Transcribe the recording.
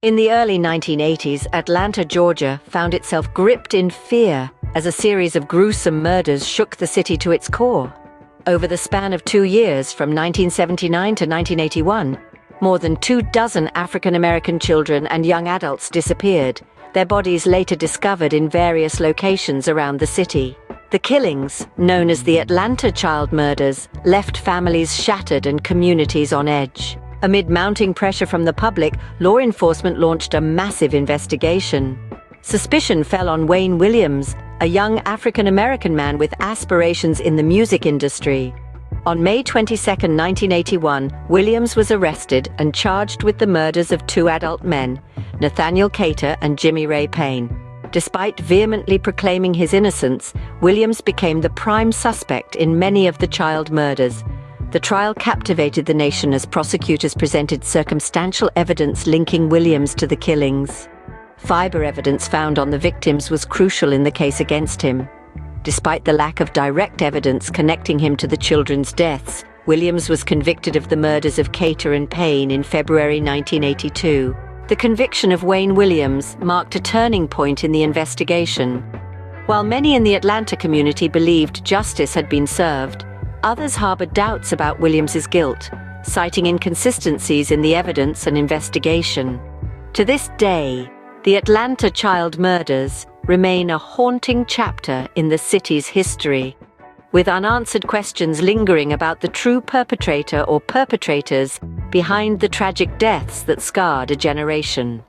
In the early 1980s, Atlanta, Georgia found itself gripped in fear as a series of gruesome murders shook the city to its core. Over the span of 2 years, from 1979 to 1981, more than 24 African-American children and young adults disappeared, their bodies later discovered in various locations around the city. The killings, known as the Atlanta child murders, left families shattered and communities on edge. Amid mounting pressure from the public, law enforcement launched a massive investigation. Suspicion fell on Wayne Williams, a young African-American man with aspirations in the music industry. On May 22, 1981, Williams was arrested and charged with the murders of 2 adult men, Nathaniel Cater and Jimmy Ray Payne. Despite vehemently proclaiming his innocence, Williams became the prime suspect in many of the child murders. The trial captivated the nation as prosecutors presented circumstantial evidence linking Williams to the killings. Fiber evidence found on the victims was crucial in the case against him. Despite the lack of direct evidence connecting him to the children's deaths, Williams was convicted of the murders of Cater and Payne in February 1982. The conviction of Wayne Williams marked a turning point in the investigation. While many in the Atlanta community believed justice had been served, others harbored doubts about Williams's guilt, citing inconsistencies in the evidence and investigation. To this day, the Atlanta child murders remain a haunting chapter in the city's history, with unanswered questions lingering about the true perpetrator or perpetrators behind the tragic deaths that scarred a generation.